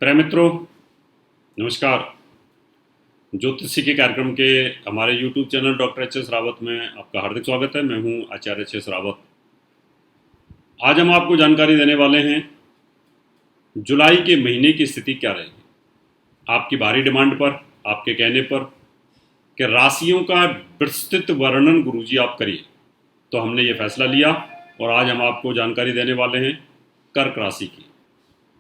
प्रिय मित्रों, नमस्कार। ज्योतिषी के कार्यक्रम के हमारे YouTube channel doctor H S Rawat में आपका हार्दिक स्वागत है। मैं हूं आचार्य एच एस रावत। आज हम आपको जानकारी देने वाले हैं जुलाई के महीने की स्थिति क्या रहेगी। आपकी भारी डिमांड पर, आपके कहने पर कि राशियों का विस्तृत वर्णन गुरुजी आप करिए, तो हमने ये फैसला लिया और आज हम आपको जानकारी देने वाले हैं कर्क राशि की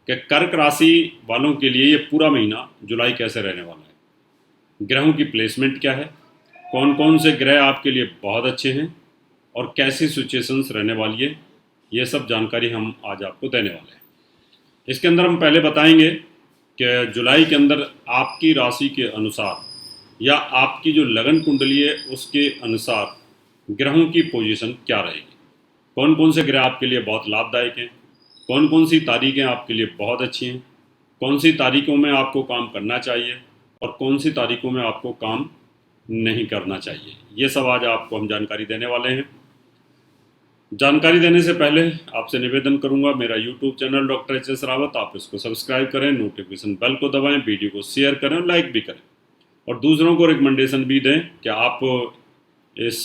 कि कर्क राशि वालों के लिए ये पूरा महीना जुलाई कैसे रहने वाला है, ग्रहों की प्लेसमेंट क्या है, कौन कौन से ग्रह आपके लिए बहुत अच्छे हैं और कैसी सिचुएशंस रहने वाली है, ये सब जानकारी हम आज आपको देने वाले हैं। इसके अंदर हम पहले बताएंगे कि जुलाई के अंदर आपकी राशि के अनुसार या आपकी जो लगन कुंडली है उसके अनुसार ग्रहों की पोजीशन क्या रहेगी, कौन कौन से ग्रह आपके लिए बहुत लाभदायक हैं, कौन कौन सी तारीखें आपके लिए बहुत अच्छी हैं, कौन सी तारीखों में आपको काम करना चाहिए और कौन सी तारीखों में आपको काम नहीं करना चाहिए। ये सब आज आपको हम जानकारी देने वाले हैं। जानकारी देने से पहले आपसे निवेदन करूंगा, मेरा YouTube channel doctor H S Rawat, आप इसको सब्सक्राइब करें, नोटिफिकेशन बेल को दबाएं, वीडियो को शेयर करें और लाइक भी करें और दूसरों को रिकमेंडेशन भी दें कि आप इस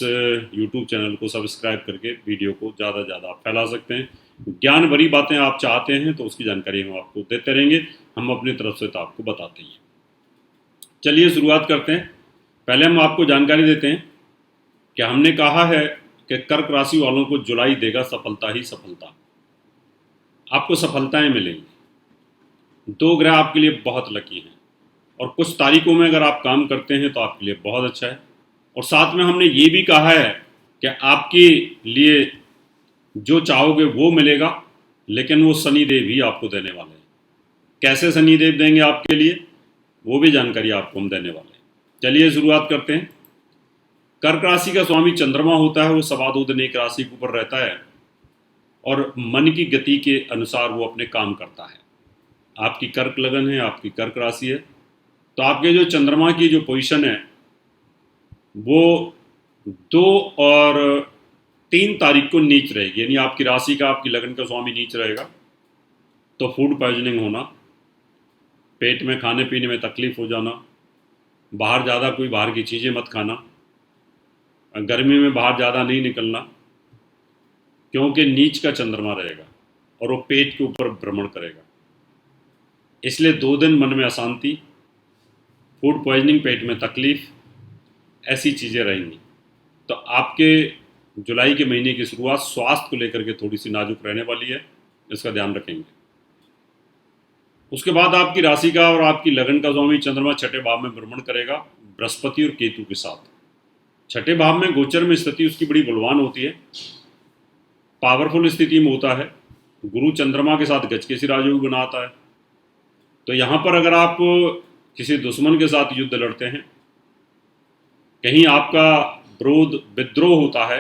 YouTube चैनल को सब्सक्राइब करके वीडियो को ज़्यादा से ज़्यादा आप फैला सकते हैं। ज्ञान भरी बातें आप चाहते हैं तो उसकी जानकारी हम आपको देते रहेंगे, हम अपनी तरफ से तो आपको बताते ही हैं। चलिए शुरुआत करते हैं। पहले हम आपको जानकारी देते हैं कि हमने कहा है कि कर्क राशि वालों को जुलाई देगा सफलता ही सफलता। आपको सफलताएं मिलेंगी। 2 ग्रह आपके लिए बहुत लकी हैं और कुछ तारीखों में अगर आप काम करते हैं तो आपके लिए बहुत अच्छा है। और साथ में हमने ये भी कहा है कि आपके लिए जो चाहोगे वो मिलेगा, लेकिन वो शनिदेव ही आपको देने वाले हैं। कैसे शनिदेव देंगे आपके लिए, वो भी जानकारी आपको हम देने वाले हैं। चलिए शुरुआत करते हैं। कर्क राशि का स्वामी चंद्रमा होता है, वो सवादोदन एक राशि के ऊपर रहता है और मन की गति के अनुसार वो अपने काम करता है। आपकी कर्क लगन है, आपकी कर्क राशि है, तो आपके जो चंद्रमा की जो पोजीशन है वो 2 और 3 तारीख को नीच रहेगी, यानी आपकी राशि का, आपकी लगन का स्वामी नीच रहेगा। तो फूड पॉइजनिंग होना, पेट में खाने पीने में तकलीफ हो जाना, बाहर ज़्यादा कोई बाहर की चीज़ें मत खाना, गर्मी में बाहर ज़्यादा नहीं निकलना, क्योंकि नीच का चंद्रमा रहेगा और वो पेट के ऊपर भ्रमण करेगा। इसलिए 2 दिन मन में अशांति, फूड पॉइजनिंग, पेट में तकलीफ, ऐसी चीज़ें रहेंगी। तो आपके जुलाई के महीने की शुरुआत स्वास्थ्य को लेकर के थोड़ी सी नाजुक रहने वाली है, इसका ध्यान रखेंगे। उसके बाद आपकी राशि का और आपकी लगन का स्वामी चंद्रमा 6ठे भाव में भ्रमण करेगा बृहस्पति और केतु के साथ। 6ठे भाव में गोचर में स्थिति उसकी बड़ी बलवान होती है, पावरफुल स्थिति में होता है। गुरु चंद्रमा के साथ गजकेसरी राजयोग बनाता है। तो यहाँ पर अगर आप किसी दुश्मन के साथ युद्ध लड़ते हैं, कहीं आपका विरोध विद्रोह होता है,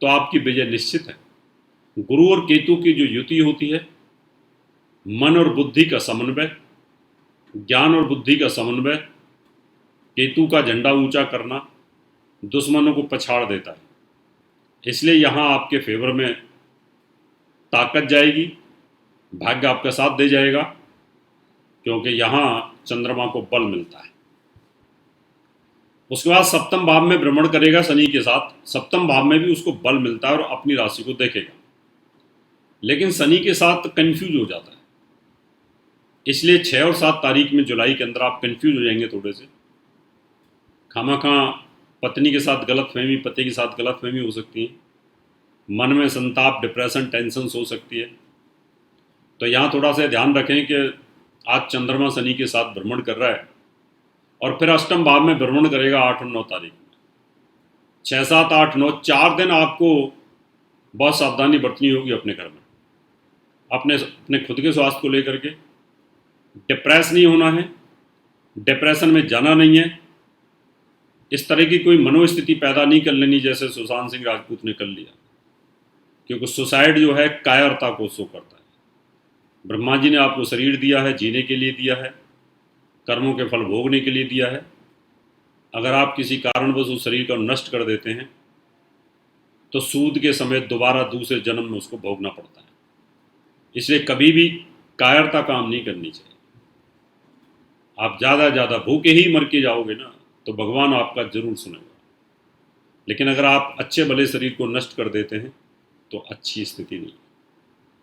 तो आपकी विजय निश्चित है। गुरु और केतु की जो युति होती है, मन और बुद्धि का समन्वय, ज्ञान और बुद्धि का समन्वय, केतु का झंडा ऊंचा करना दुश्मनों को पछाड़ देता है। इसलिए यहाँ आपके फेवर में ताकत जाएगी, भाग्य आपका साथ दे जाएगा, क्योंकि यहाँ चंद्रमा को बल मिलता है। उसके बाद 7वें भाव में भ्रमण करेगा शनि के साथ। 7वें भाव में भी उसको बल मिलता है और अपनी राशि को देखेगा, लेकिन शनि के साथ कंफ्यूज हो जाता है। इसलिए 6 और 7 तारीख में जुलाई के अंदर आप कंफ्यूज हो जाएंगे थोड़े से। खामखा पत्नी के साथ गलतफहमी, पति के साथ गलतफहमी हो सकती है, मन में संताप, डिप्रेशन, टेंशन हो सकती है। तो यहाँ थोड़ा सा ध्यान रखें कि आज चंद्रमा शनि के साथ भ्रमण कर रहा है और फिर 8वें भाव में भ्रमण करेगा 8 और 9 तारीख में। 6, 7, 8, 9 4 दिन आपको बहुत सावधानी बरतनी होगी अपने घर में, अपने खुद के स्वास्थ्य को लेकर के। डिप्रेस नहीं होना है, डिप्रेशन में जाना नहीं है, इस तरह की कोई मनोस्थिति पैदा नहीं कर लेनी जैसे सुशांत सिंह राजपूत ने कर लिया, क्योंकि सुसाइड जो है कायरता को शो करता है। ब्रह्मा जी ने आपको शरीर दिया है, जीने के लिए दिया है, कर्मों के फल भोगने के लिए दिया है। अगर आप किसी कारणवश उस शरीर को नष्ट कर देते हैं तो सूद के समय दोबारा दूसरे जन्म में उसको भोगना पड़ता है। इसलिए कभी भी कायरता काम नहीं करनी चाहिए। आप ज़्यादा भूखे ही मर के जाओगे ना, तो भगवान आपका जरूर सुनेगा। लेकिन अगर आप अच्छे भले शरीर को नष्ट कर देते हैं तो अच्छी स्थिति नहीं।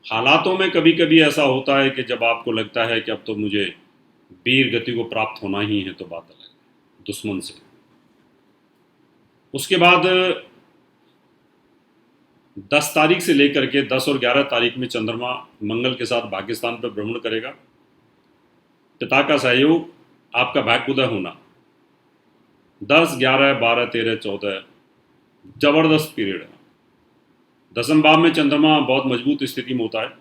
हालातों में कभी कभी ऐसा होता है कि जब आपको लगता है कि अब तो मुझे वीर गति को प्राप्त होना ही है, तो बात अलग है दुश्मन से। उसके बाद 10 तारीख से लेकर के 10 और 11 तारीख में चंद्रमा मंगल के साथ पाकिस्तान पर भ्रमण करेगा। पिता का सहयोग, आपका भाग्योदय होना, 10, 11, 12, 13, 14 जबरदस्त पीरियड है। दसम भाव में चंद्रमा बहुत मजबूत स्थिति में होता है,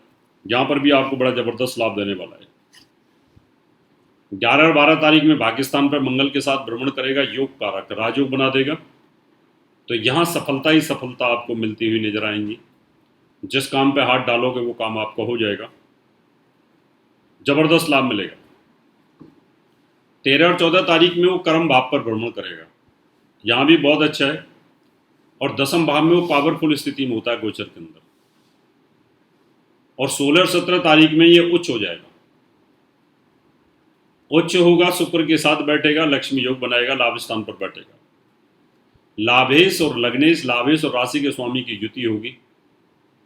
यहाँ पर भी आपको बड़ा जबरदस्त लाभ देने वाला है। 11 और 12 तारीख में पाकिस्तान पर मंगल के साथ भ्रमण करेगा, योग कारक राजयोग बना देगा। तो यहाँ सफलता ही सफलता आपको मिलती हुई नजर आएंगी। जिस काम पे हाथ डालोगे वो काम आपका हो जाएगा, जबरदस्त लाभ मिलेगा। 13 और 14 तारीख में वो कर्म भाव पर भ्रमण करेगा, यहाँ भी बहुत अच्छा है। और दसम भाव में वो पावरफुल स्थिति में होता है गोचर के अंदर। और 16 और 17 तारीख में ये उच्च हो जाएगा। उच्च होगा, शुक्र के साथ बैठेगा, लक्ष्मी योग बनाएगा, लाभ स्थान पर बैठेगा। लाभेश और लग्नेश, लाभेश और राशि के स्वामी की युति होगी।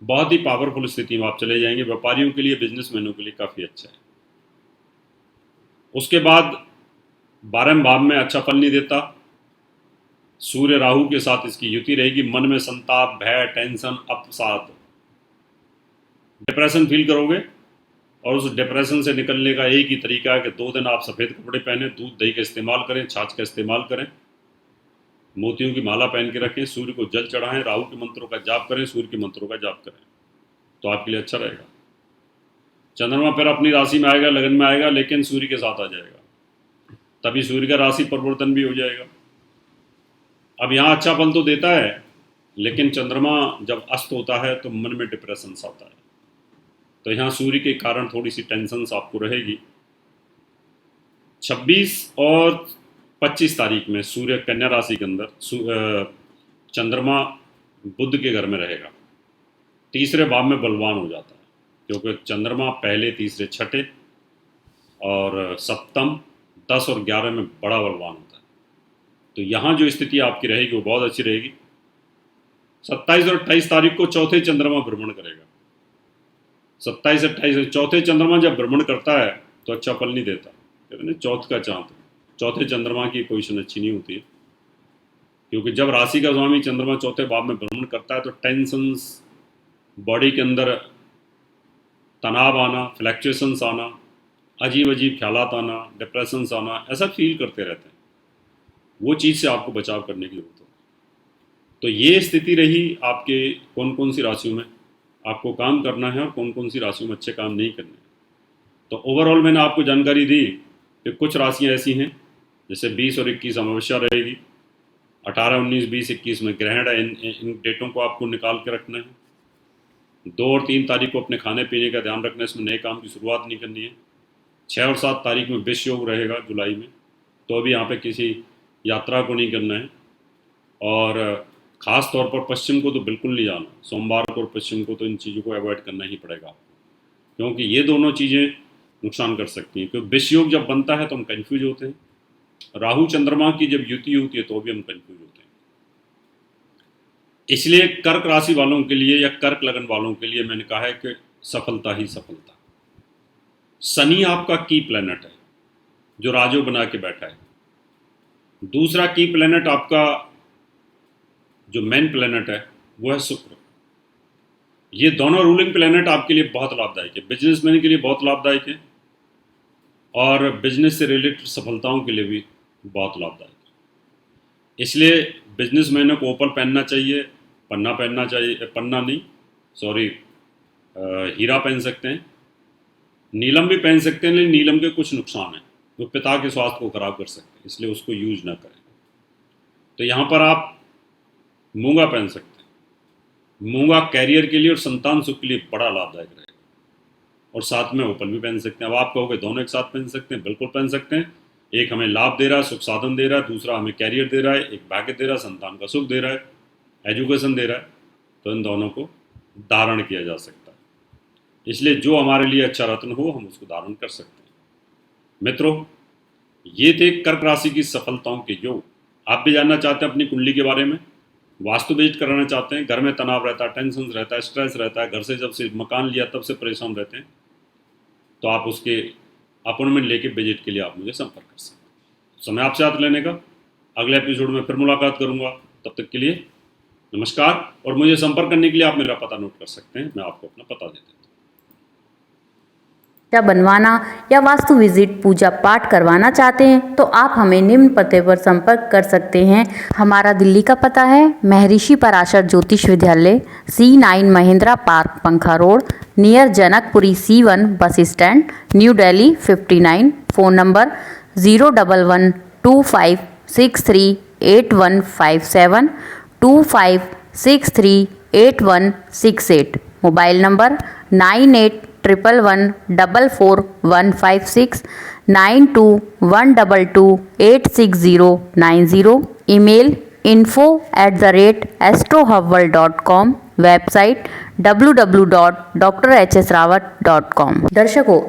बहुत ही पावरफुल स्थिति में आप चले जाएंगे। व्यापारियों के लिए, बिजनेसमैनों के लिए काफ़ी अच्छा है। उसके बाद 12वें भाव में अच्छा फल नहीं देता, सूर्य राहु के साथ इसकी युति रहेगी। मन में संताप, भय, टेंशन, अवसाद, डिप्रेशन फील करोगे। और उस डिप्रेशन से निकलने का एक ही तरीका है कि 2 दिन आप सफ़ेद कपड़े पहने, दूध दही का इस्तेमाल करें, छाछ का इस्तेमाल करें, मोतियों की माला पहन के रखें, सूर्य को जल चढ़ाएं, राहु के मंत्रों का जाप करें, सूर्य के मंत्रों का जाप करें, तो आपके लिए अच्छा रहेगा। चंद्रमा फिर अपनी राशि में आएगा, लगन में आएगा, लेकिन सूर्य के साथ आ जाएगा, तभी सूर्य का राशि परिवर्तन भी हो जाएगा। अब यहाँ अच्छा फल तो देता है, लेकिन चंद्रमा जब अस्त होता है तो मन में डिप्रेशन आता है। तो यहाँ सूर्य के कारण थोड़ी सी टेंशन आपको रहेगी। 26 और 25 तारीख में सूर्य कन्या राशि के अंदर, चंद्रमा बुध के घर में रहेगा, तीसरे भाव में बलवान हो जाता है, क्योंकि चंद्रमा पहले, तीसरे, छठे और सप्तम, 10 और 11 में बड़ा बलवान होता है। तो यहाँ जो स्थिति आपकी रहेगी वो बहुत अच्छी रहेगी। 27 और 28 तारीख को चौथे चंद्रमा भ्रमण करेगा। 27, 28 चौथे चंद्रमा जब भ्रमण करता है तो अच्छा फल नहीं देता, कहते हैं चौथ का चांद। चौथे चंद्रमा की पोजीशन अच्छी नहीं होती है, क्योंकि जब राशि का स्वामी चंद्रमा चौथे भाव में भ्रमण करता है तो टेंशंस, बॉडी के अंदर तनाव आना, फ्लैक्चुएशंस आना, अजीब अजीब ख्यालात आना, डिप्रेशंस आना, ऐसा फील करते रहते हैं। वो चीज़ से आपको बचाव करने की जरूरत है। तो ये स्थिति रही आपके कौन कौन सी राशियों में आपको काम करना है और कौन कौन सी राशियों में अच्छे काम नहीं करने हैं। तो ओवरऑल मैंने आपको जानकारी दी कि कुछ राशियां ऐसी हैं, जैसे 20 और 21 अमावस्या रहेगी, 18, 19, 20, 21 में ग्रहण है। इन डेटों को आपको निकाल के रखना है। 2 और 3 तारीख को अपने खाने पीने का ध्यान रखना है, इसमें नए काम की शुरुआत नहीं करनी है। 6 और 7 तारीख में विष योग रहेगा जुलाई में, तो अभी यहाँ पे किसी यात्रा को नहीं करना है। और ख़ास तौर पर पश्चिम को तो बिल्कुल नहीं जाना, सोमवार को और पश्चिम को तो इन चीज़ों को अवॉइड करना ही पड़ेगा, क्योंकि ये दोनों चीज़ें नुकसान कर सकती हैं। क्योंकि विष योग जब बनता है तो हम कंफ्यूज होते हैं, राहु चंद्रमा की जब युति होती है तो भी हम कंफ्यूज होते हैं। इसलिए कर्क राशि वालों के लिए या कर्क लगन वालों के लिए मैंने कहा है कि सफलता ही सफलता। शनि आपका की प्लैनेट है जो राजयोग बना के बैठा है। दूसरा की प्लैनेट आपका जो मेन प्लैनेट है वो है शुक्र। ये दोनों रूलिंग प्लैनेट आपके लिए बहुत लाभदायक है, बिजनेसमैन के लिए बहुत लाभदायक है, और बिजनेस से रिलेटेड सफलताओं के लिए भी बहुत लाभदायक है। इसलिए बिजनेसमैनों को ओपल पहनना चाहिए, पन्ना पहनना चाहिए, पन्ना नहीं सॉरी हीरा पहन सकते हैं, नीलम भी पहन सकते हैं, लेकिन नीलम के कुछ नुकसान हैं, वो पिता के स्वास्थ्य को खराब कर सकते हैं, इसलिए उसको यूज ना करें। तो यहाँ पर आप मूंगा पहन सकते हैं। मूंगा कैरियर के लिए और संतान सुख के लिए बड़ा लाभदायक रहेगा। और साथ में ओपल भी पहन सकते हैं। अब आप कहोगे दोनों एक साथ पहन सकते हैं, बिल्कुल पहन सकते हैं। एक हमें लाभ दे रहा है, सुख साधन दे रहा है, दूसरा हमें कैरियर दे रहा है, एक भाग्य दे रहा है, संतान का सुख दे रहा है, एजुकेशन दे रहा है, तो इन दोनों को धारण किया जा सकता है। इसलिए जो हमारे लिए अच्छा रत्न हो हम उसको धारण कर सकते हैं। मित्रों, ये थे कर्क राशि की सफलताओं के योग। आप भी जानना चाहते हैं अपनी कुंडली के बारे में, वास्तु विजिट कराना चाहते हैं, घर में तनाव रहता है, टेंशन रहता है, स्ट्रेस रहता है, घर से जब से मकान लिया तब से परेशान रहते हैं, तो आप उसके अपॉइंटमेंट लेके विजिट के लिए आप मुझे संपर्क कर सकते हैं। समय आपसे हाथ लेने का। अगले एपिसोड में फिर मुलाकात करूंगा। तब तक के लिए नमस्कार। और मुझे संपर्क करने के लिए आप मेरा पता नोट कर सकते हैं, मैं आपको अपना पता दे देता हूँ। बनवाना या वास्तु विजिट पूजा पाठ करवाना चाहते हैं तो आप हमें निम्न पते पर संपर्क कर सकते हैं। हमारा दिल्ली का पता है महर्षि पराशर ज्योतिष विद्यालय, C9 महिंद्रा पार्क, पंखा road, near Janakpuri C1 bus stand, new Delhi 59। Phone number 01125638157 25638168। Mobile number 9811144156 9212286090। Email info@astrohubworld.com। Website www.drhsrawat.com। दर्शकों,